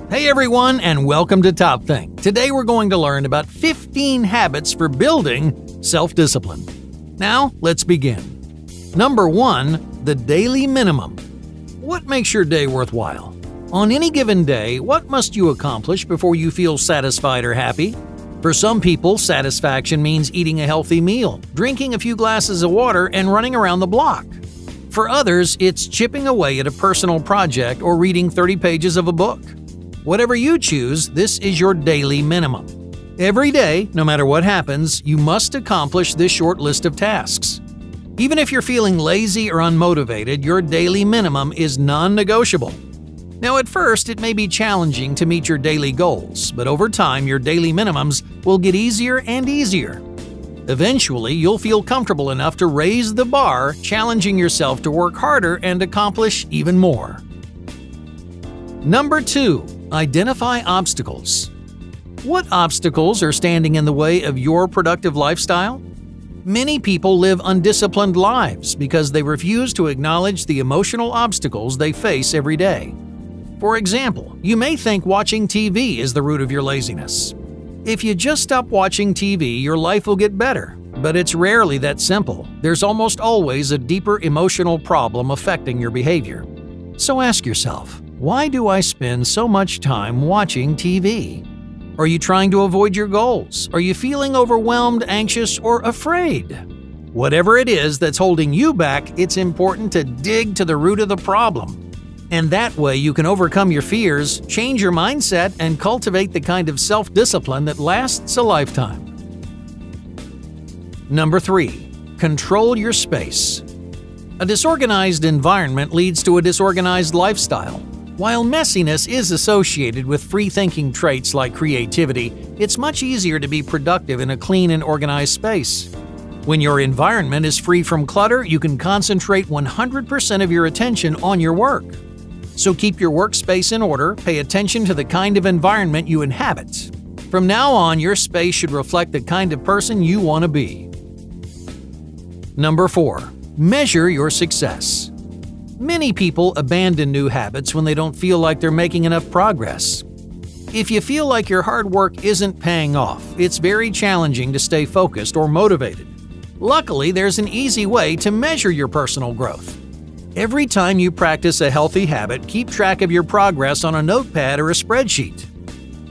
Hey everyone, and welcome to Top Thing. Today we're going to learn about 15 habits for building self-discipline. Now, let's begin. Number 1, the daily minimum. What makes your day worthwhile? On any given day, what must you accomplish before you feel satisfied or happy? For some people, satisfaction means eating a healthy meal, drinking a few glasses of water, and running around the block. For others, it's chipping away at a personal project or reading 30 pages of a book. Whatever you choose, this is your daily minimum. Every day, no matter what happens, you must accomplish this short list of tasks. Even if you're feeling lazy or unmotivated, your daily minimum is non-negotiable. Now, at first, it may be challenging to meet your daily goals, but over time, your daily minimums will get easier and easier. Eventually, you'll feel comfortable enough to raise the bar, challenging yourself to work harder and accomplish even more. Number 2. Identify obstacles. What obstacles are standing in the way of your productive lifestyle? Many people live undisciplined lives because they refuse to acknowledge the emotional obstacles they face every day. For example, you may think watching TV is the root of your laziness. If you just stop watching TV, your life will get better. But it's rarely that simple. There's almost always a deeper emotional problem affecting your behavior. So ask yourself, why do I spend so much time watching TV? Are you trying to avoid your goals? Are you feeling overwhelmed, anxious, or afraid? Whatever it is that's holding you back, it's important to dig to the root of the problem. And that way you can overcome your fears, change your mindset, and cultivate the kind of self-discipline that lasts a lifetime. Number 3. Control your space. A disorganized environment leads to a disorganized lifestyle. While messiness is associated with free-thinking traits like creativity, it's much easier to be productive in a clean and organized space. When your environment is free from clutter, you can concentrate 100% of your attention on your work. So keep your workspace in order, pay attention to the kind of environment you inhabit. From now on, your space should reflect the kind of person you want to be. Number 4. Measure your success. Many people abandon new habits when they don't feel like they're making enough progress. If you feel like your hard work isn't paying off, it's very challenging to stay focused or motivated. Luckily, there's an easy way to measure your personal growth. Every time you practice a healthy habit, keep track of your progress on a notepad or a spreadsheet.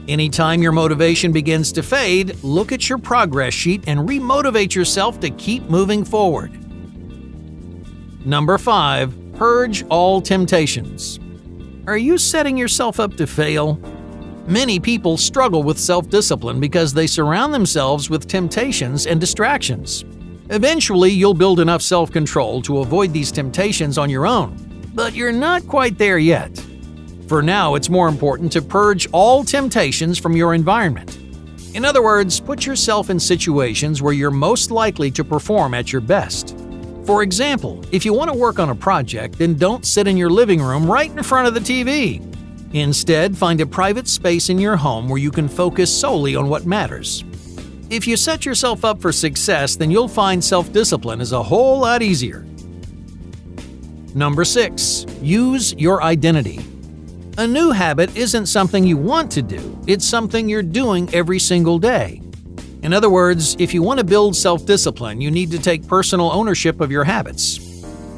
Anytime your motivation begins to fade, look at your progress sheet and re-motivate yourself to keep moving forward. Number 5. Purge all temptations. Are you setting yourself up to fail? Many people struggle with self-discipline because they surround themselves with temptations and distractions. Eventually, you'll build enough self-control to avoid these temptations on your own, but you're not quite there yet. For now, it's more important to purge all temptations from your environment. In other words, put yourself in situations where you're most likely to perform at your best. For example, if you want to work on a project, then don't sit in your living room right in front of the TV. Instead, find a private space in your home where you can focus solely on what matters. If you set yourself up for success, then you'll find self-discipline is a whole lot easier. Number 6. Use your identity. A new habit isn't something you want to do, it's something you're doing every single day. In other words, if you want to build self-discipline, you need to take personal ownership of your habits.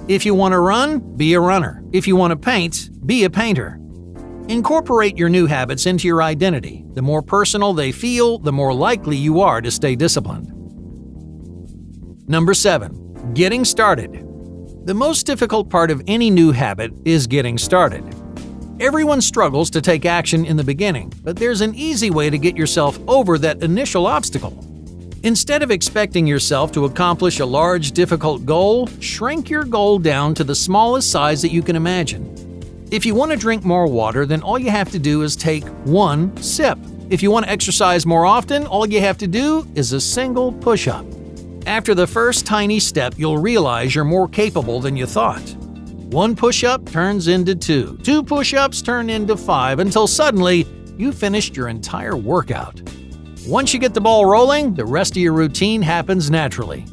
If you want to run, be a runner. If you want to paint, be a painter. Incorporate your new habits into your identity. The more personal they feel, the more likely you are to stay disciplined. Number 7. Getting started. The most difficult part of any new habit is getting started. Everyone struggles to take action in the beginning, but there's an easy way to get yourself over that initial obstacle. Instead of expecting yourself to accomplish a large, difficult goal, shrink your goal down to the smallest size that you can imagine. If you want to drink more water, then all you have to do is take one sip. If you want to exercise more often, all you have to do is a single push-up. After the first tiny step, you'll realize you're more capable than you thought. One push-up turns into 2. 2 push-ups turn into 5 until suddenly you finished your entire workout. Once you get the ball rolling, the rest of your routine happens naturally.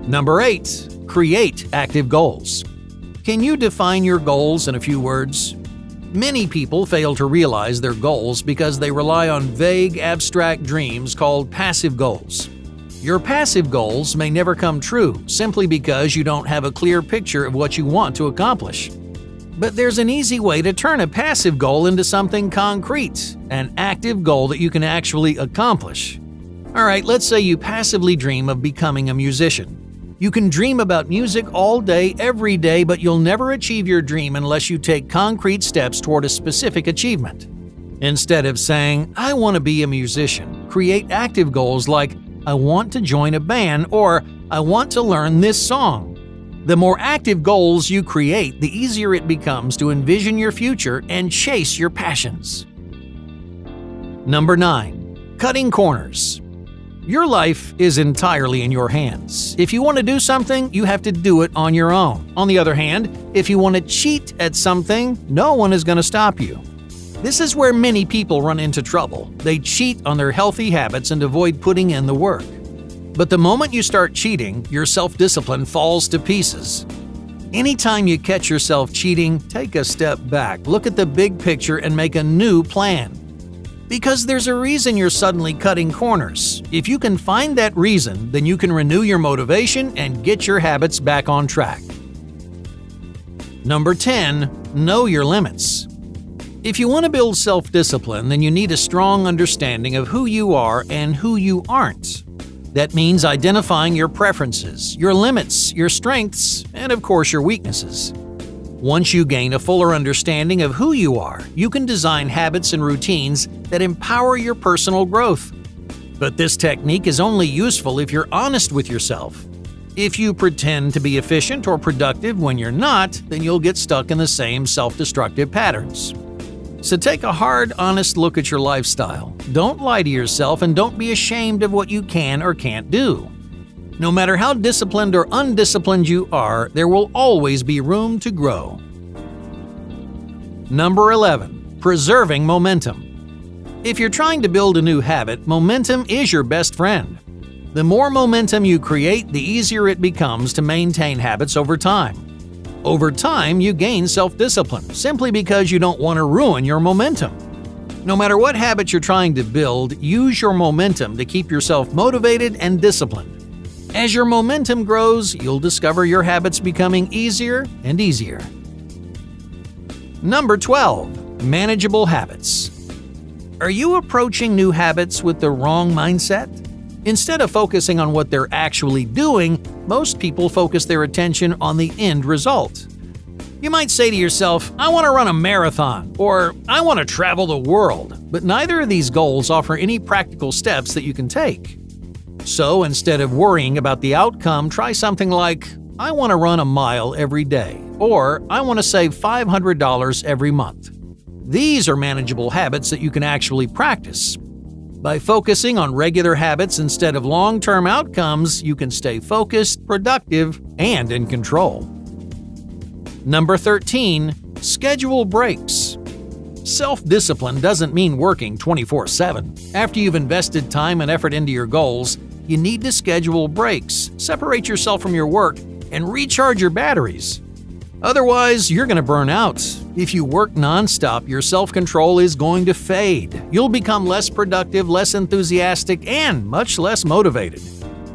Number 8. Create active goals. Can you define your goals in a few words? Many people fail to realize their goals because they rely on vague, abstract dreams called passive goals. Your passive goals may never come true simply because you don't have a clear picture of what you want to accomplish. But there's an easy way to turn a passive goal into something concrete, an active goal that you can actually accomplish. Alright, let's say you passively dream of becoming a musician. You can dream about music all day, every day, but you'll never achieve your dream unless you take concrete steps toward a specific achievement. Instead of saying, "I want to be a musician," create active goals like, "I want to join a band," or "I want to learn this song." The more active goals you create, the easier it becomes to envision your future and chase your passions. Number 9. Cutting corners. Your life is entirely in your hands. If you want to do something, you have to do it on your own. On the other hand, if you want to cheat at something, no one is going to stop you. This is where many people run into trouble. They cheat on their healthy habits and avoid putting in the work. But the moment you start cheating, your self-discipline falls to pieces. Anytime you catch yourself cheating, take a step back, look at the big picture, and make a new plan. Because there's a reason you're suddenly cutting corners. If you can find that reason, then you can renew your motivation and get your habits back on track. Number 10. Know your limits. If you want to build self-discipline, then you need a strong understanding of who you are and who you aren't. That means identifying your preferences, your limits, your strengths, and of course your weaknesses. Once you gain a fuller understanding of who you are, you can design habits and routines that empower your personal growth. But this technique is only useful if you're honest with yourself. If you pretend to be efficient or productive when you're not, then you'll get stuck in the same self-destructive patterns. So take a hard, honest look at your lifestyle. Don't lie to yourself and don't be ashamed of what you can or can't do. No matter how disciplined or undisciplined you are, there will always be room to grow. Number 11. Preserving momentum. If you're trying to build a new habit, momentum is your best friend. The more momentum you create, the easier it becomes to maintain habits over time. Over time, you gain self-discipline simply because you don't want to ruin your momentum. No matter what habit you're trying to build, use your momentum to keep yourself motivated and disciplined. As your momentum grows, you'll discover your habits becoming easier and easier. Number 12. Manageable habits. Are you approaching new habits with the wrong mindset? Instead of focusing on what they're actually doing, most people focus their attention on the end result. You might say to yourself, "I want to run a marathon," or "I want to travel the world," but neither of these goals offer any practical steps that you can take. So instead of worrying about the outcome, try something like, "I want to run a mile every day," or "I want to save $500 every month." These are manageable habits that you can actually practice. By focusing on regular habits instead of long-term outcomes, you can stay focused, productive, and in control. Number 13. Schedule breaks. Self-discipline doesn't mean working 24/7. After you've invested time and effort into your goals, you need to schedule breaks, separate yourself from your work, and recharge your batteries. Otherwise, you're going to burn out. If you work nonstop, your self-control is going to fade. You'll become less productive, less enthusiastic, and much less motivated.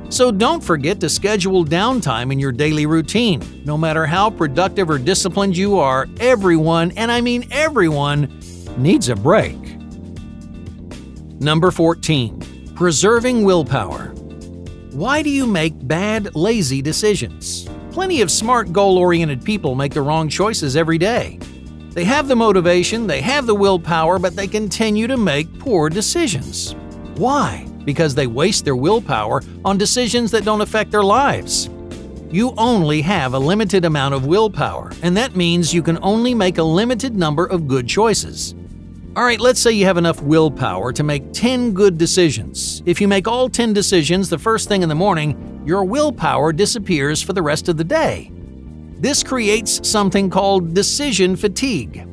So don't forget to schedule downtime in your daily routine. No matter how productive or disciplined you are, everyone, and I mean everyone, needs a break. Number 14. Preserving willpower. Why do you make bad, lazy decisions? Plenty of smart, goal-oriented people make the wrong choices every day. They have the motivation, they have the willpower, but they continue to make poor decisions. Why? Because they waste their willpower on decisions that don't affect their lives. You only have a limited amount of willpower, and that means you can only make a limited number of good choices. Alright, let's say you have enough willpower to make 10 good decisions. If you make all 10 decisions the first thing in the morning, your willpower disappears for the rest of the day. This creates something called decision fatigue.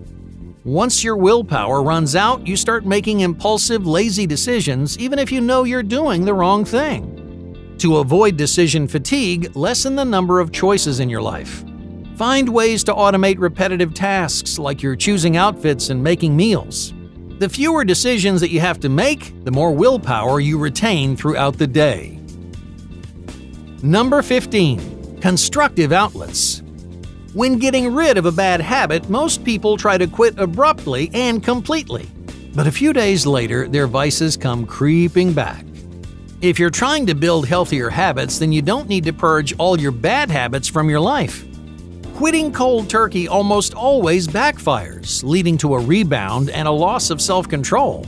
Once your willpower runs out, you start making impulsive, lazy decisions even if you know you're doing the wrong thing. To avoid decision fatigue, lessen the number of choices in your life. Find ways to automate repetitive tasks like you're choosing outfits and making meals. The fewer decisions that you have to make, the more willpower you retain throughout the day. Number 15. Constructive outlets. When getting rid of a bad habit, most people try to quit abruptly and completely. But a few days later, their vices come creeping back. If you're trying to build healthier habits, then you don't need to purge all your bad habits from your life. Quitting cold turkey almost always backfires, leading to a rebound and a loss of self-control.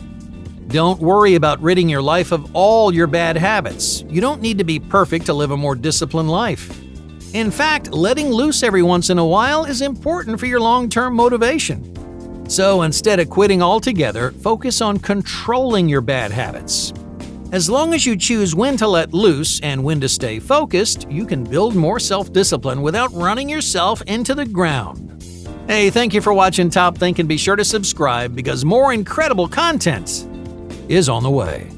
Don't worry about ridding your life of all your bad habits. You don't need to be perfect to live a more disciplined life. In fact, letting loose every once in a while is important for your long-term motivation. So instead of quitting altogether, focus on controlling your bad habits. As long as you choose when to let loose and when to stay focused, you can build more self-discipline without running yourself into the ground. Hey, thank you for watching Top Think, and be sure to subscribe because more incredible content is on the way.